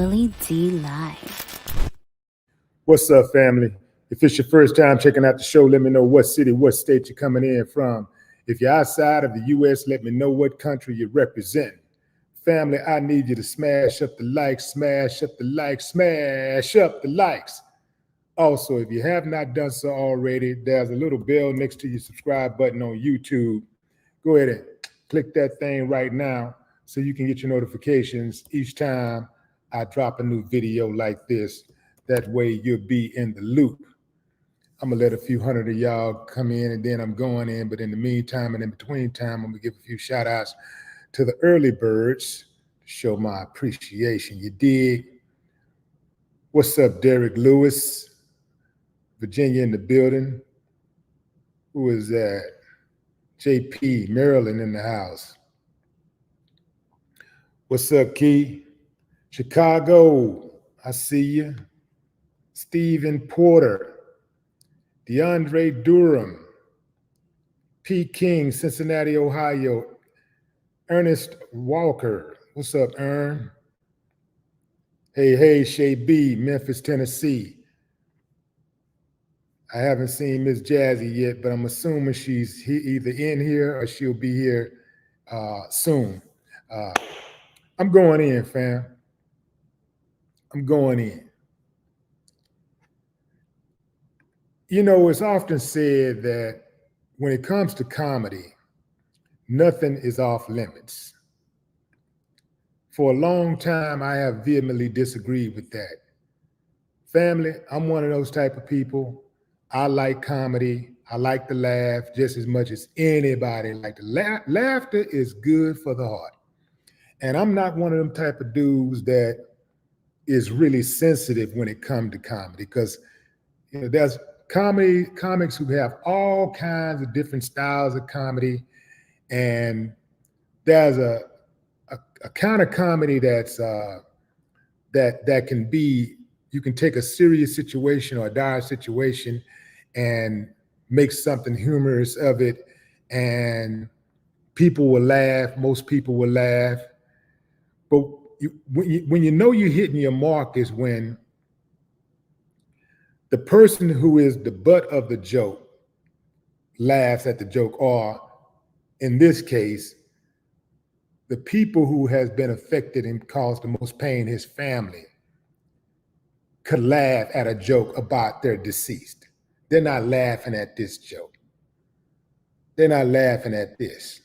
Willie D Live. What's up, family? If it's your first time checking out the show, let me know what city, what state you're coming in from. If you're outside of the U.S., let me know what country you represent. Family, I need you to smash up the likes, smash up the likes, smash up the likes. Also, if you have not done so already, there's a little bell next to your subscribe button on YouTube. Go ahead and click that thing right now so you can get your notifications each time I drop a new video like this. That way you'll be in the loop. I'm gonna let a few hundred of y'all come in and then I'm going in, but in the meantime and in between time, I'm gonna give a few shout outs to the early birds to show my appreciation. You dig? What's up, Derek Lewis? Virginia in the building. Who is that? JP, Maryland in the house. What's up, Key? Chicago, I see you. Stephen Porter, DeAndre Durham, P. King, Cincinnati, Ohio. Ernest Walker, what's up, Ern? Hey, Shay B, Memphis, Tennessee. I haven't seen Miss Jazzy yet, but I'm assuming she's either in here or she'll be here soon. I'm going in, fam. I'm going in. You know, it's often said that when it comes to comedy, nothing is off limits. For a long time, I have vehemently disagreed with that. Family, I'm one of those type of people. I like comedy. I like to laugh just as much as anybody like to laugh. Laughter is good for the heart. And I'm not one of them type of dudes that is really sensitive when it comes to comedy, because you know there's comics who have all kinds of different styles of comedy, and there's a kind of comedy that's that can be, you can take a serious situation or a dire situation and make something humorous of it, and people will laugh. Most people will laugh. But when you know you're hitting your mark is when the person who is the butt of the joke laughs at the joke, or in this case, the people who has been affected and caused the most pain, his family, could laugh at a joke about their deceased. They're not laughing at this joke. They're not laughing at this.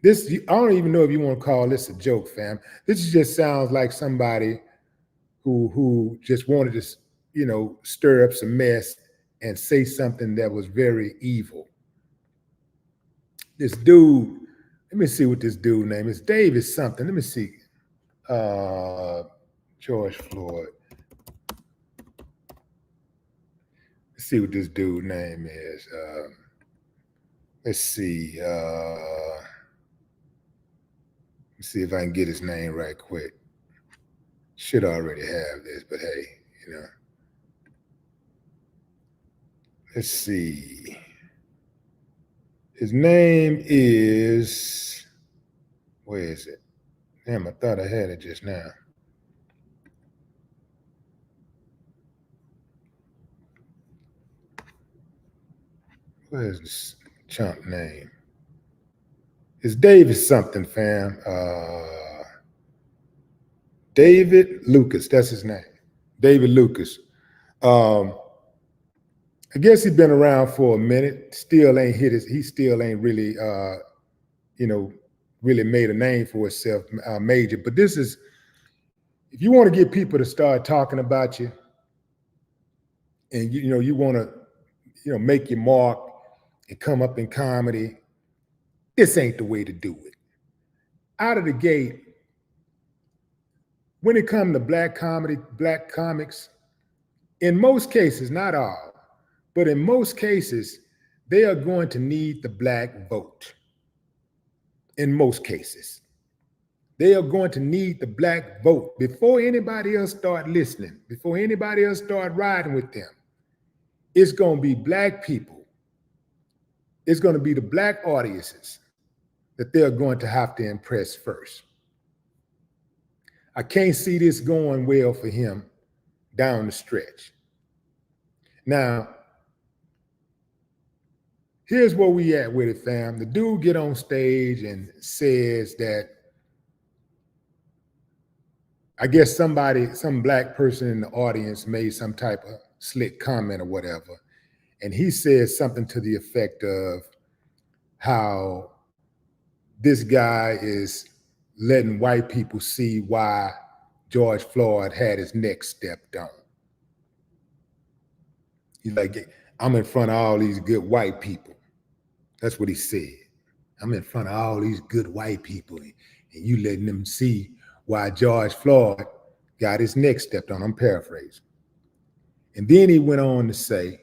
This, I don't even know if you want to call this a joke, fam. This just sounds like somebody who just wanted to, you know, stir up some mess and say something that was very evil. This dude, let me see what this dude name is. Davis something. Let me see. George Floyd. Let's see what this dude name is. Let's see. Let's see if I can get his name right quick. Should already have this, but hey, you know. Let's see. His name is, where is it? Damn, I thought I had it just now. Where's this chump name? It's Davis something, fam. David Lucas, that's his name. David Lucas. I guess he's been around for a minute. Still ain't hit his, he still ain't really, you know, really made a name for himself major. But this is, if you want to get people to start talking about you, and you know, you want to, you know, make your mark and come up in comedy, this ain't the way to do it. Out of the gate, when it comes to black comedy, black comics, in most cases, not all, but in most cases, they are going to need the black vote. In most cases, they are going to need the black vote before anybody else start listening, before anybody else start riding with them. It's going to be black people. It's going to be the black audiences that they're going to have to impress first. I can't see this going well for him down the stretch. Now, here's where we at with it, fam. The dude get on stage and says that, I guess some black person in the audience made some type of slick comment or whatever. And he says something to the effect of how this guy is letting white people see why George Floyd had his neck stepped on. He's like, I'm in front of all these good white people. That's what he said. I'm in front of all these good white people, and you letting them see why George Floyd got his neck stepped on. I'm paraphrasing. And then he went on to say,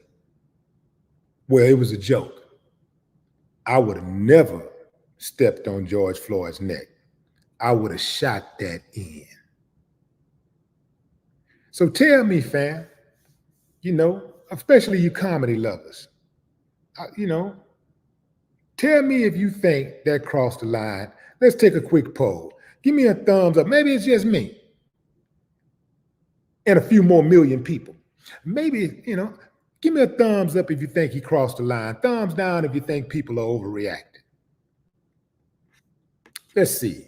well, it was a joke. I would have never stepped on George Floyd's neck. I would have shot that in. So tell me, fam, especially you comedy lovers, tell me if you think that crossed the line. Let's take a quick poll. Give me a thumbs up. Maybe it's just me and a few more million people. Maybe, give me a thumbs up if you think he crossed the line. Thumbs down if you think people are overreacting. Let's see.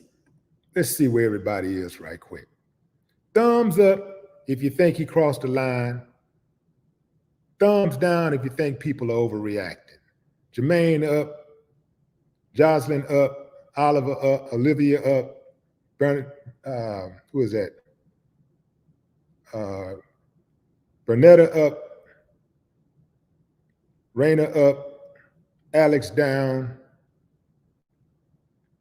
Let's see where everybody is right quick. Thumbs up if you think he crossed the line. Thumbs down if you think people are overreacting. Jermaine up. Jocelyn up. Oliver up. Olivia up. Who is that? Bernetta up. Raina up. Alex down.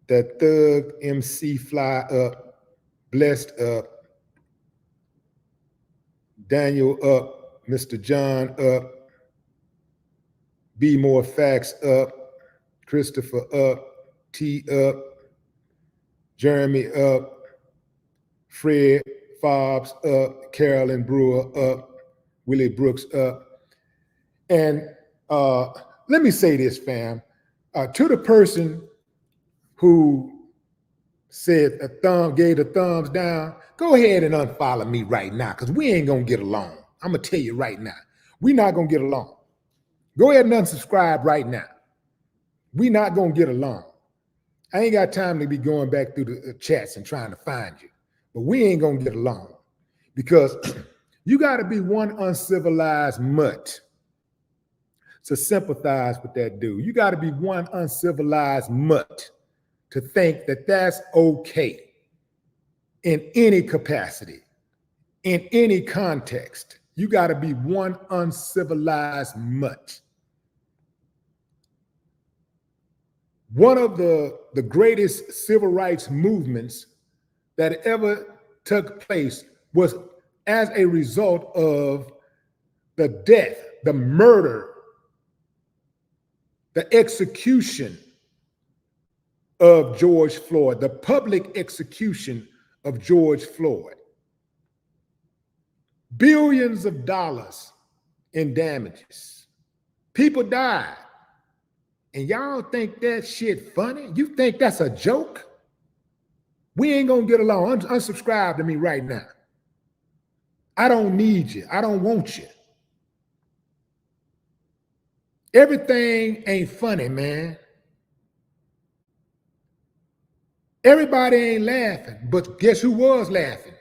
That Thug MC Fly up. Blessed up. Daniel up. Mr. John up. Be More Facts up. Christopher up. T up. Jeremy up. Fred Fobbs up. Carolyn Brewer up. Willie Brooks up. And let me say this, fam. To the person who said gave the thumbs down, go ahead and unfollow me right now, because we ain't gonna get along. I'm gonna tell you right now, we're not gonna get along. Go ahead and unsubscribe right now. We're not gonna get along. I ain't got time to be going back through the chats and trying to find you, but we ain't gonna get along, because you gotta be one uncivilized mutt to sympathize with that dude. You gotta be one uncivilized mutt to think that that's okay in any capacity, in any context. You got to be one uncivilized mutt. One of the greatest civil rights movements that ever took place was as a result of the death, the murder, the execution of George Floyd, the public execution of George Floyd. Billions of dollars in damages. People died. And y'all think that shit funny? You think that's a joke? We ain't gonna get along. Unsubscribe to me right now. I don't need you. I don't want you. Everything ain't funny, man. Everybody ain't laughing, but guess who was laughing?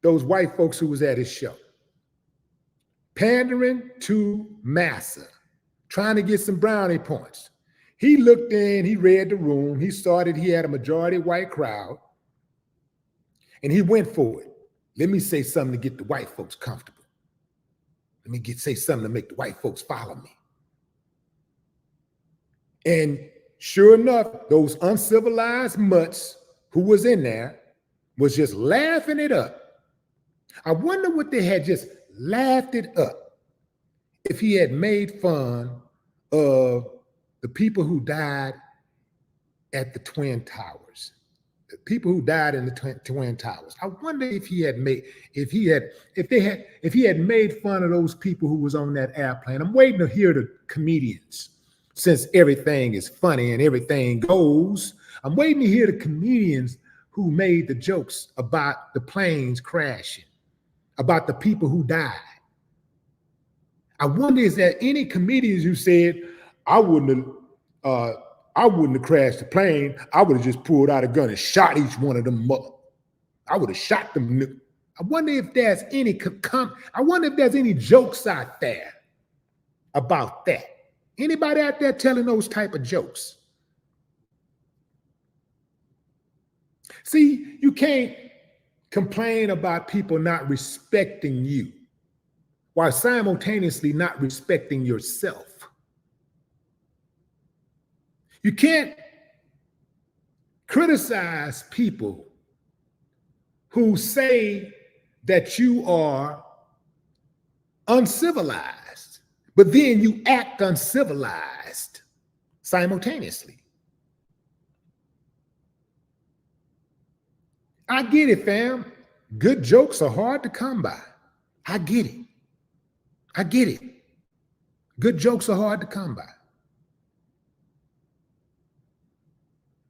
Those white folks who was at his show. Pandering to massa, trying to get some brownie points. He looked in, he read the room, he had a majority white crowd, and he went for it. Let me say something to get the white folks comfortable. Let me say something to make the white folks follow me. And sure enough, those uncivilized mutts who was in there was just laughing it up. I wonder what they had just laughed it up if he had made fun of the people who died at the Twin Towers, the people who died in the Twin Towers. I wonder if he had made fun of those people who was on that airplane. I'm waiting to hear the comedians. Since everything is funny and everything goes, I'm waiting to hear the comedians who made the jokes about the planes crashing, about the people who died. I wonder, is there any comedians who said, I wouldn't have crashed the plane. I would have just pulled out a gun and shot each one of them up. I would have shot them. I wonder if there's any jokes out there about that. Anybody out there telling those type of jokes? See, you can't complain about people not respecting you while simultaneously not respecting yourself. You can't criticize people who say that you are uncivilized, but then you act uncivilized simultaneously. I get it, fam. Good jokes are hard to come by. I get it. I get it. Good jokes are hard to come by.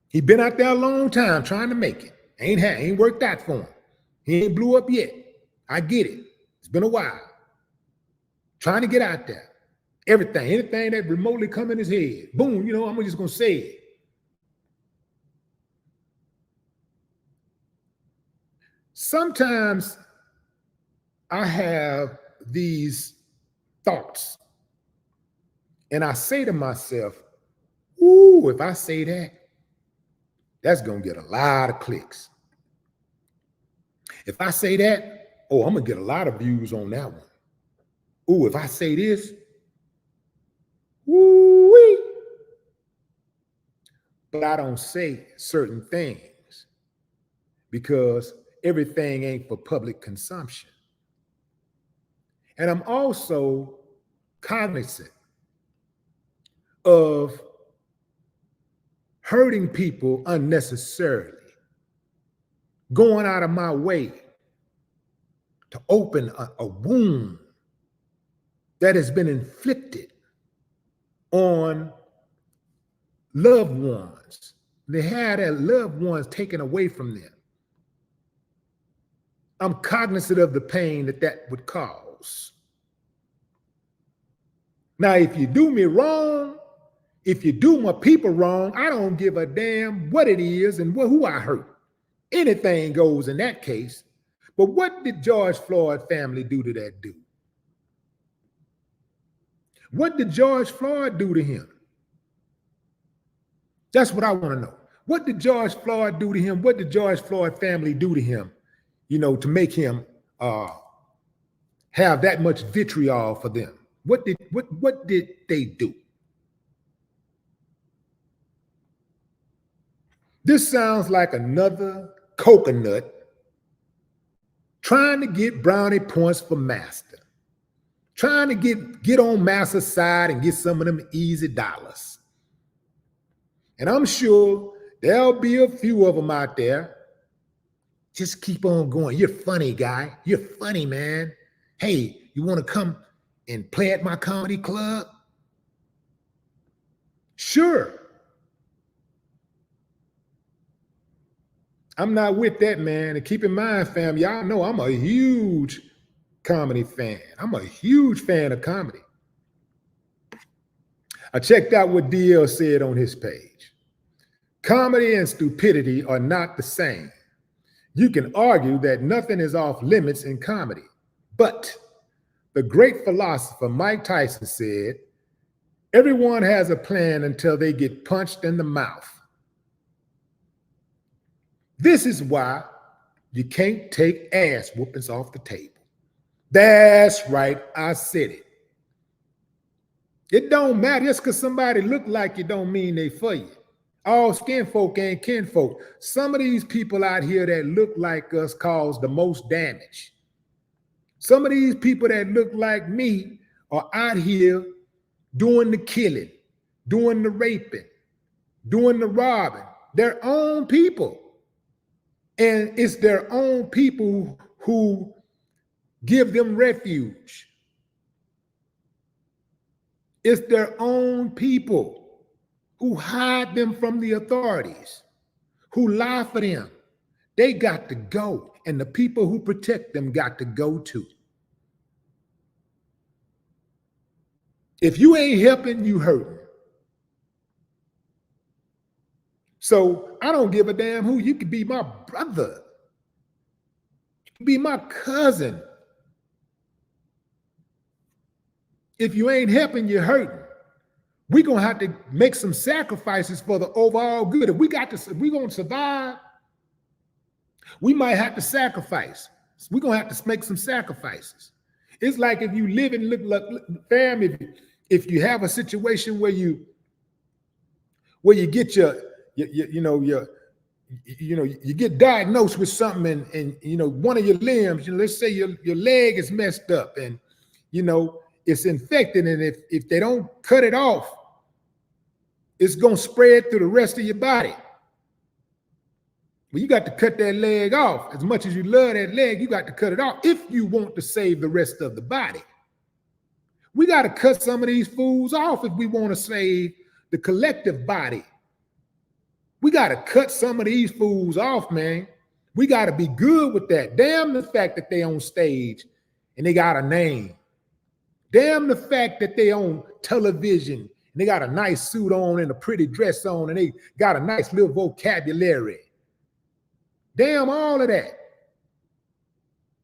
He been out there a long time trying to make it. Ain't worked out for him. He ain't blew up yet. I get it. It's been a while. Trying to get out there. Anything that remotely come in his head. Boom, I'm just going to say it. Sometimes I have these thoughts and I say to myself, ooh, if I say that, that's going to get a lot of clicks. If I say that, oh, I'm going to get a lot of views on that one. Ooh, if I say this, woo-wee. But I don't say certain things because everything ain't for public consumption. And I'm also cognizant of hurting people unnecessarily, going out of my way to open a wound that has been inflicted on loved ones. They had their loved ones taken away from them. I'm cognizant of the pain that would cause. Now, if you do me wrong, if you do my people wrong, I don't give a damn what it is and who I hurt. Anything goes in that case. But what did George Floyd family do to that dude? What did George Floyd do to him? That's what I want to know. What did George Floyd do to him? What did George Floyd family do to him, to make him have that much vitriol for them? What did they do? This sounds like another coconut trying to get brownie points for master, trying to get on master's side and get some of them easy dollars. And I'm sure there'll be a few of them out there. Just keep on going. You're funny, guy. You're funny, man. Hey, you want to come and play at my comedy club? Sure. I'm not with that, man. And keep in mind, fam, y'all know I'm a huge comedy fan. I'm a huge fan of comedy. I checked out what DL said on his page. Comedy and stupidity are not the same. You can argue that nothing is off limits in comedy, but the great philosopher Mike Tyson said, everyone has a plan until they get punched in the mouth. This is why you can't take ass whoopings off the table. That's right, I said it. It don't matter. Just because somebody look like you don't mean they for you. All skin folk ain't kinfolk. Some of these people out here that look like us cause the most damage. Some of these people that look like me are out here doing the killing, doing the raping, doing the robbing. Their own people. And it's their own people who give them refuge. It's their own people who hide them from the authorities, who lie for them, They got to go. And the people who protect them got to go too. If you ain't helping, you hurting. So I don't give a damn who. You could be my brother. You could be my cousin. If you ain't helping, you're hurting. We're going to have to make some sacrifices for the overall good. If we're going to survive, we might have to sacrifice. We're going to have to make some sacrifices. It's like if you live and look like family, if you have a situation where you get you get diagnosed with something and one of your limbs, let's say your leg is messed up and it's infected, and if they don't cut it off, it's going to spread through the rest of your body. Well, you got to cut that leg off. As much as you love that leg, you got to cut it off if you want to save the rest of the body. We got to cut some of these fools off if we want to save the collective body. We got to cut some of these fools off, man. We got to be good with that. Damn the fact that they on stage and they got a name. Damn the fact that they on television and they got a nice suit on and a pretty dress on and they got a nice little vocabulary. Damn all of that.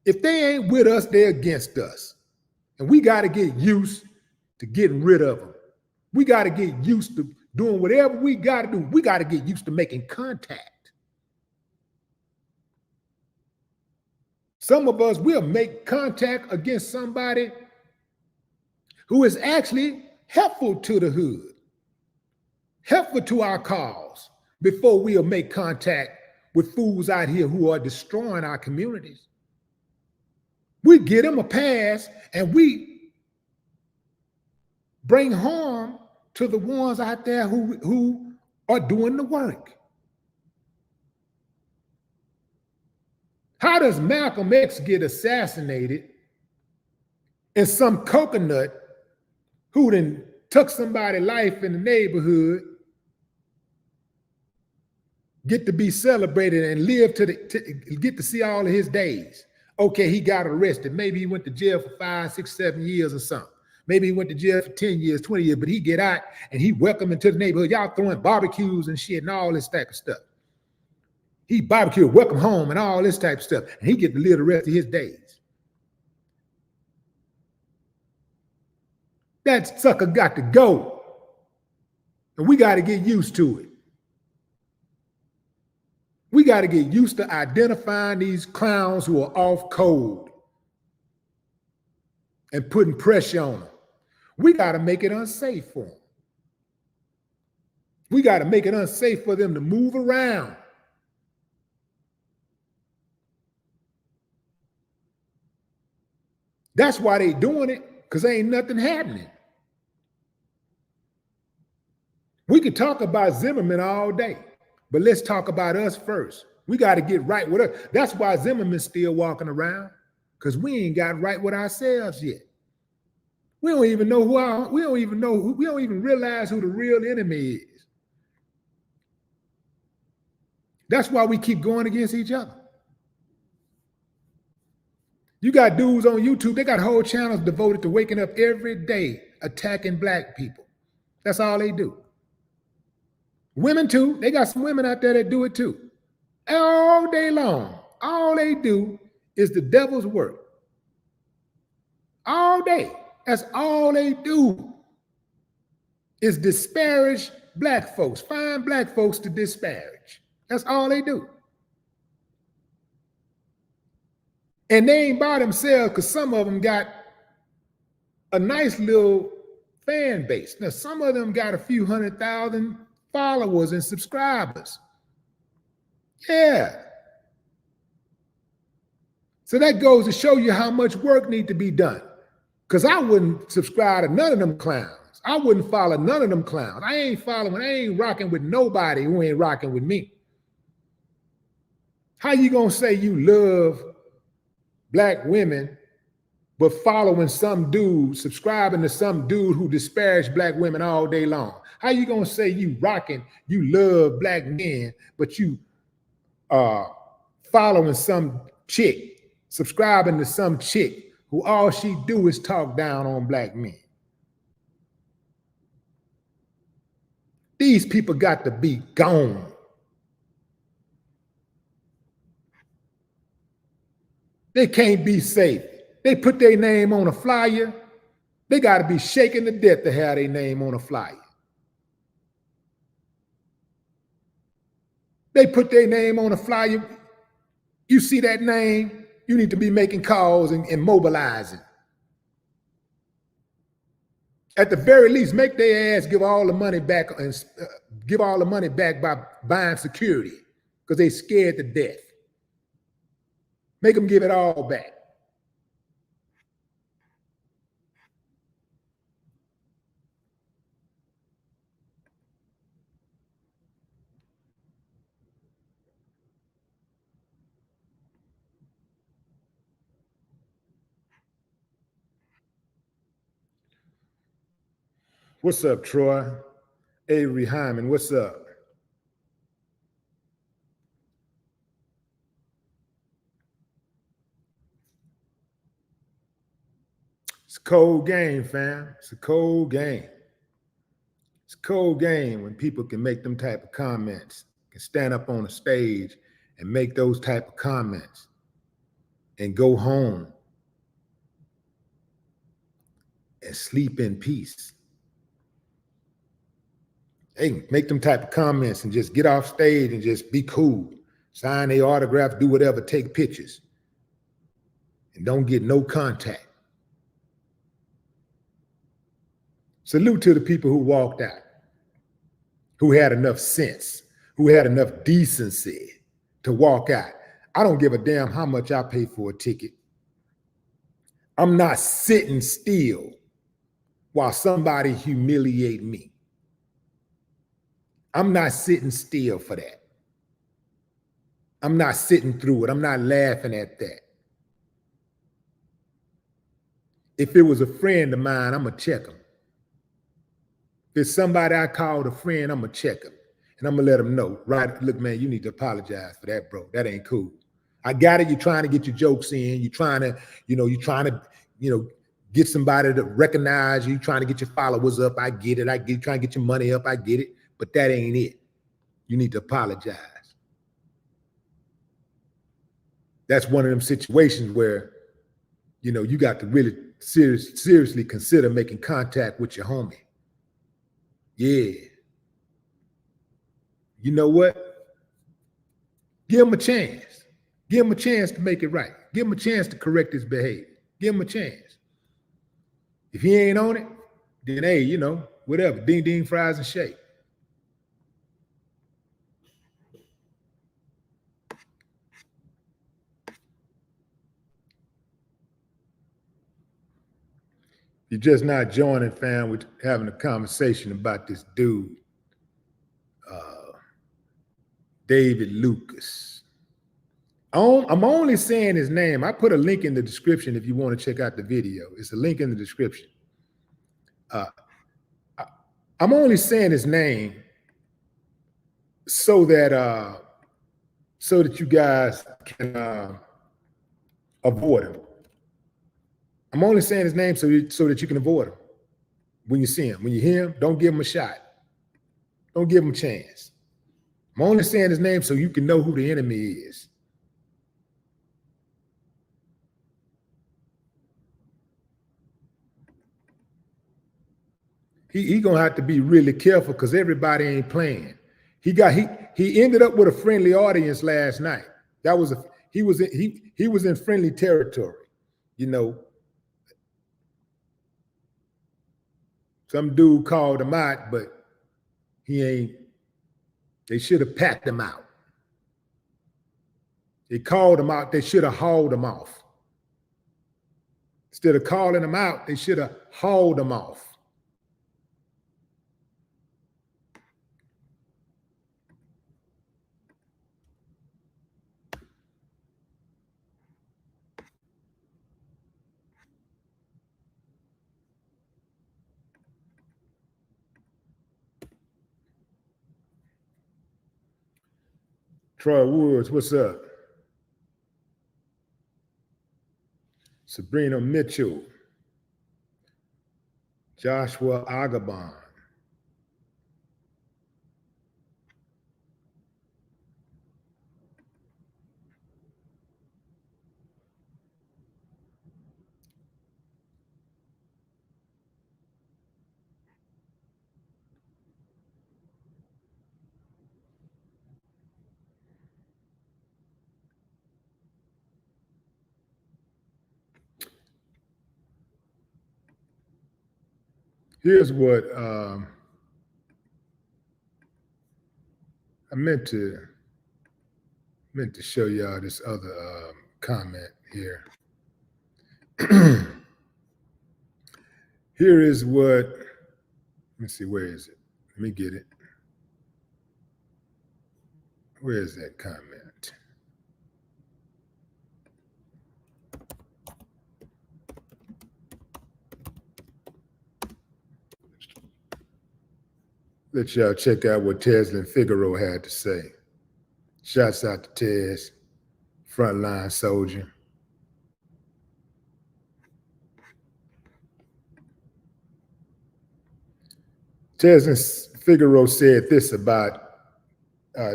If they ain't with us, they're against us. And we got to get used to getting rid of them. We got to get used to doing whatever we got to do. We got to get used to making contact. Some of us will make contact against somebody who is actually helpful to the hood, helpful to our cause, before we'll make contact with fools out here who are destroying our communities. We get them a pass and we bring harm to the ones out there who are doing the work. How does Malcolm X get assassinated and some coconut who then took somebody's life in the neighborhood get to be celebrated and live to get to see all of his days? Okay, he got arrested. Maybe he went to jail for 5, 6, 7 years or something. Maybe he went to jail for 10 years, 20 years, but he get out and he welcome into the neighborhood. Y'all throwing barbecues and shit and all this type of stuff. He barbecue, welcome home and all this type of stuff. And he get to live the rest of his days. That sucker got to go. And we got to get used to it. We got to get used to identifying these clowns who are off code and putting pressure on them. We got to make it unsafe for them. We got to make it unsafe for them to move around. That's why they doing it, because ain't nothing happening. We could talk about Zimmerman all day, but let's talk about us first. We got to get right with us. That's why Zimmerman's still walking around, because we ain't got right with ourselves yet. We don't even know we don't even realize who the real enemy is. That's why we keep going against each other. You got dudes on YouTube, they got whole channels devoted to waking up every day attacking black people. That's all they do. Women too, they got some women out there that do it too. All day long, all they do is the devil's work. All day, that's all they do is disparage black folks, find black folks to disparage. That's all they do. And they ain't by themselves, because some of them got a nice little fan base. Now, some of them got a few 100,000 followers and subscribers. Yeah. So that goes to show you how much work needs to be done. Because I wouldn't subscribe to none of them clowns. I wouldn't follow none of them clowns. I ain't rocking with nobody who ain't rocking with me. How you gonna say you love black women, but following some dude, subscribing to some dude who disparaged black women all day long? How you gonna say you love black men, but you following some chick, subscribing to some chick who all she do is talk down on black men. These people got to be gone. They can't be safe. They put their name on a flyer. They got to be shaken to death to have their name on a flyer. They put their name on a flyer. You see that name, you need to be making calls and mobilizing. At the very least, make their ass give all the money back and give all the money back by buying security because they scared to death. Make them give it all back. What's up, Troy? Avery Hyman, what's up? It's a cold game, fam. It's a cold game. It's a cold game when people can make them type of comments, can stand up on a stage and make those type of comments and go home and sleep in peace. They can make them type of comments and just get off stage and just be cool. Sign their autograph, do whatever, take pictures. And don't get no contact. Salute to the people who walked out, who had enough sense, who had enough decency to walk out. I don't give a damn how much I pay for a ticket. I'm not sitting still while somebody humiliate me. I'm not sitting still for that. I'm not sitting through it. I'm not laughing at that. If it was a friend of mine, I'm going to check them. If it's somebody I called a friend, I'm going to check them. And I'm going to let them know, right? Look, man, you need to apologize for that, bro. That ain't cool. I got it. You're trying to get your jokes in. You're trying to, get somebody to recognize you, trying to get your followers up. I get it. I get it. Trying to get your money up. I get it. But that ain't it. You need to apologize. That's one of them situations where, you got to really seriously consider making contact with your homie. Yeah. You know what? Give him a chance. Give him a chance to make it right. Give him a chance to correct his behavior. Give him a chance. If he ain't on it, then hey, whatever. Ding, ding, fries, and shake. You're just not joining, fam. We're having a conversation about this dude, David Lucas. I'm only saying his name. I put a link in the description if you want to check out the video. It's a link in the description. I'm only saying his name so that you guys can avoid him. I'm only saying his name so that you can avoid him when you see him. When you hear him, don't give him a shot. Don't give him a chance. I'm only saying his name so you can know who the enemy is. He gonna have to be really careful because everybody ain't playing. He ended up with a friendly audience last night. He was in friendly territory, Some dude called him out, but they should have packed him out. They called him out, they should have hauled him off. Instead of calling him out, they should have hauled him off. Troy Woods, what's up? Sabrina Mitchell, Joshua Agabon, here's what I meant to show y'all this other comment here. Here is what, let me see, where is it? Let me get it. Where is that comment? Let y'all check out what Teslin Figaro had to say. Shouts out to Tez, frontline soldier. Teslin Figaro said this about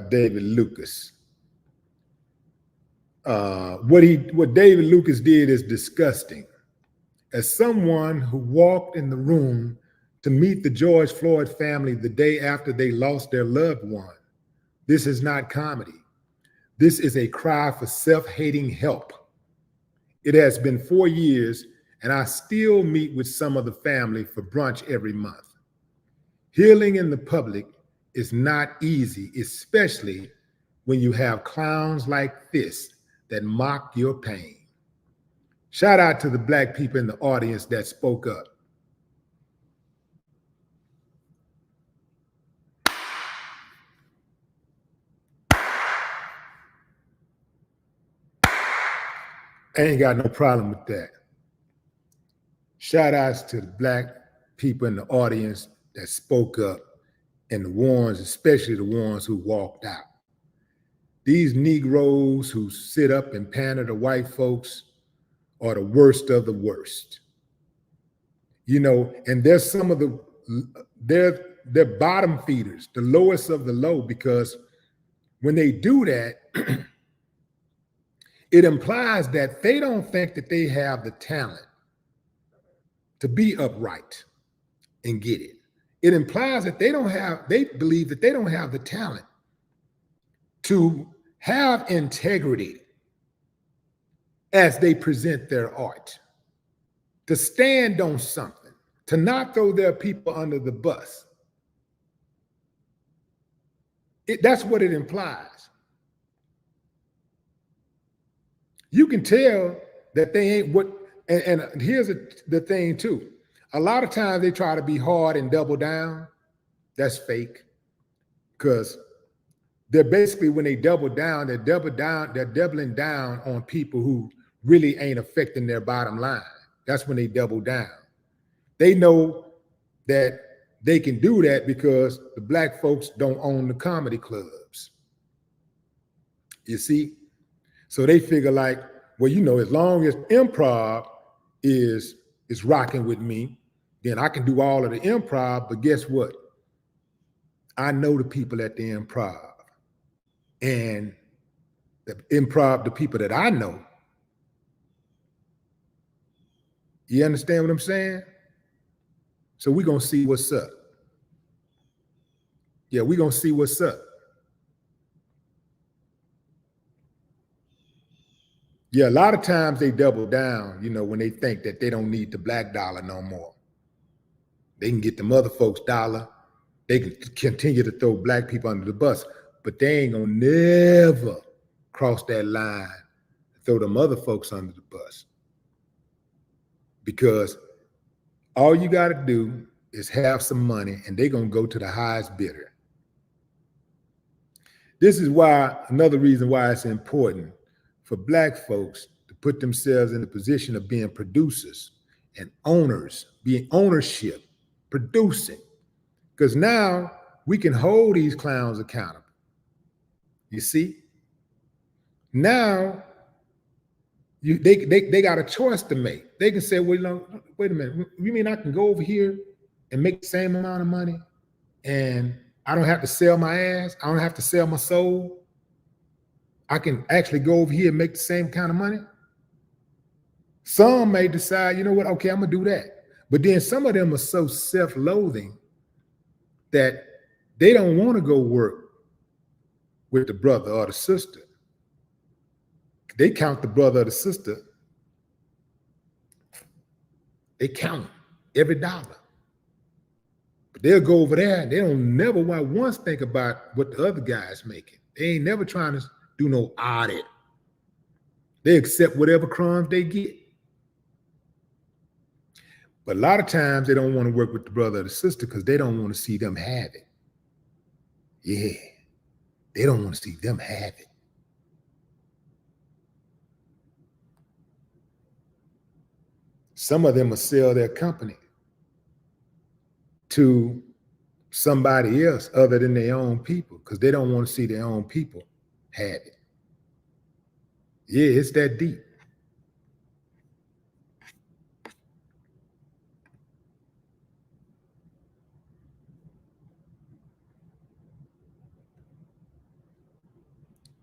David Lucas. What David Lucas did is disgusting. As someone who walked in the room to meet the George Floyd family the day after they lost their loved one, this is not comedy. This is a cry for self-hating help. It has been 4 years, and I still meet with some of the family for brunch every month. Healing in the public is not easy, especially when you have clowns like this that mock your pain. Shout out to the Black people in the audience that spoke up. I ain't got no problem with that. Shout outs to the Black people in the audience that spoke up, and the ones, especially the ones who walked out. These Negroes who sit up and pander to white folks are the worst of the worst. You know, and there's some of they're bottom feeders, the lowest of the low, because when they do that, it implies that they don't think that they have the talent to be upright and get it. It implies that they believe that they don't have the talent to have integrity as they present their art, to stand on something, to not throw their people under the bus. That's what it implies. You can tell that they ain't what, and here's the thing too. A lot of times they try to be hard and double down. That's fake. Because they're basically, when they double down, they're doubling down on people who really ain't affecting their bottom line. That's when they double down. They know that they can do that because the Black folks don't own the comedy clubs. You see? So they figure like, well, you know, as long as improv is rocking with me, then I can do all of the improv. But guess what? I know the people at the improv, and the improv, the people that I know. You understand what I'm saying? So we're going to see what's up. Yeah, we're going to see what's up. Yeah, a lot of times they double down, you know, when they think that they don't need the Black dollar no more. They can get them other folks' dollar. They can continue to throw Black people under the bus, but they ain't gonna never cross that line, throw them other folks under the bus. Because all you gotta do is have some money, and they're gonna go to the highest bidder. This is why, another reason why it's important for Black folks to put themselves in the position of being producers and owners, being ownership, producing. Because now we can hold these clowns accountable. You see? Now They got a choice to make. They can say, well, you know, wait a minute, you mean I can go over here and make the same amount of money and I don't have to sell my ass, I don't have to sell my soul, I can actually go over here and make the same kind of money? Some may decide, you know what, okay, I'm gonna do that. But then some of them are so self-loathing that they don't want to go work with the brother or the sister. They count the brother or the sister. They count every dollar. But they'll go over there and they don't never once think about what the other guy's making. They ain't never trying to do no audit. They accept whatever crumbs they get. But a lot of times they don't want to work with the brother or the sister because they don't want to see them have it. Yeah, they don't want to see them have it. Some of them will sell their company to somebody else other than their own people because they don't want to see their own people have it. Yeah, it's that deep.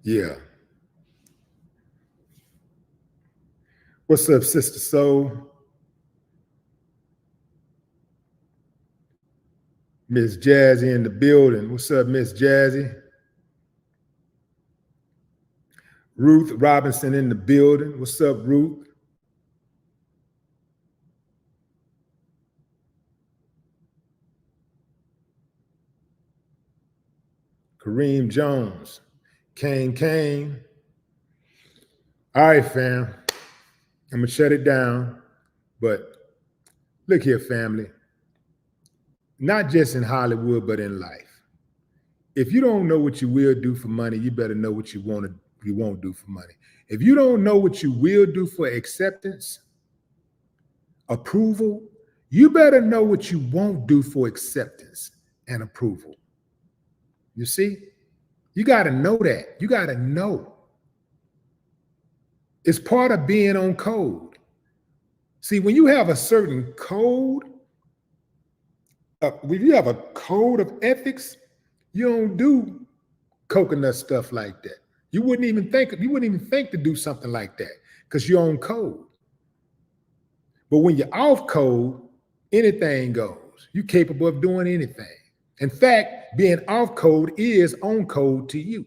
Yeah. What's up, Sister Soul? Miss Jazzy in the building. What's up, Miss Jazzy? Ruth Robinson in the building. What's up, Ruth? Kareem Jones. Kane. All right, fam. I'm going to shut it down. But look here, family. Not just in Hollywood, but in life. If you don't know what you will do for money, you better know what you won't do for money. If you don't know what you will do for acceptance, approval, you better know what you won't do for acceptance and approval. You see? You got to know that. You got to know. It's part of being on code. See, when you have a certain code, when you have a code of ethics, you don't do coconut stuff like that. You wouldn't even think to do something like that because you're on code. But when you're off code, anything goes. You're capable of doing anything. In fact, being off code is on code to you.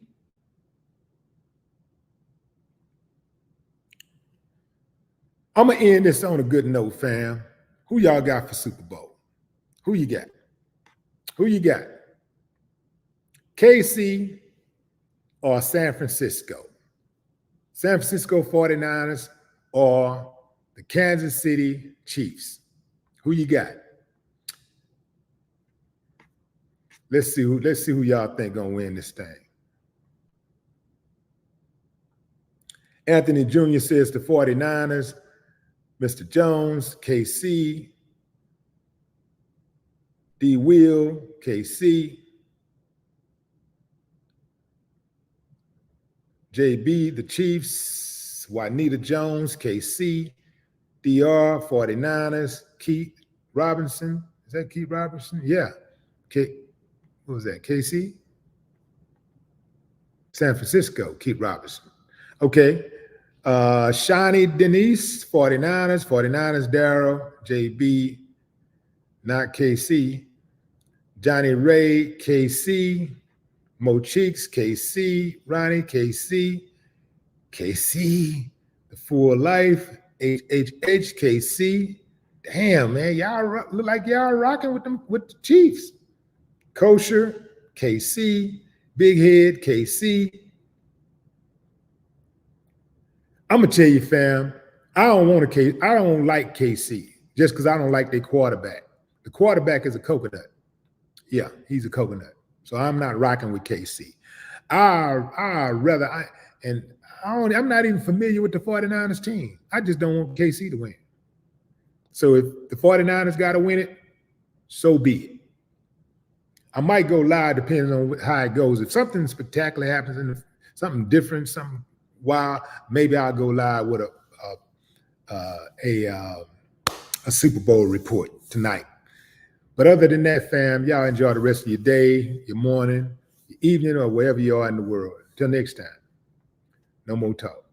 I'm going to end this on a good note, fam. Who y'all got for Super Bowl? Who you got? Who you got? KC or San Francisco? San Francisco 49ers or the Kansas City Chiefs? Who you got? Let's see who y'all think gonna win this thing. Anthony Jr. says the 49ers. Mr. Jones, KC. D. Will, KC. JB, the Chiefs. Juanita Jones, KC. DR, 49ers. Keith Robinson. Is that Keith Robinson? Yeah. What was that? KC? San Francisco, Keith Robinson. Okay. Shawnee Denise, 49ers, Darryl, JB, not KC. Johnny Ray, KC. Mo Cheeks, KC. Ronnie, KC. KC, the Full Life, HHH, KC. Damn, man, y'all look like y'all rocking with the Chiefs. Kosher, KC. Big Head, KC. I'm gonna tell you, fam, I don't like KC just because I don't like their quarterback. The quarterback is a coconut. Yeah, he's a coconut. So I'm not rocking with KC. I'm not even familiar with the 49ers team. I just don't want KC to win. So if the 49ers got to win it, so be it. I might go live depending on how it goes. If something spectacular happens, something different, something wild, maybe I'll go live with a a Super Bowl report tonight. But other than that, fam, y'all enjoy the rest of your day, your morning, your evening, or wherever you are in the world. Until next time, no more talk.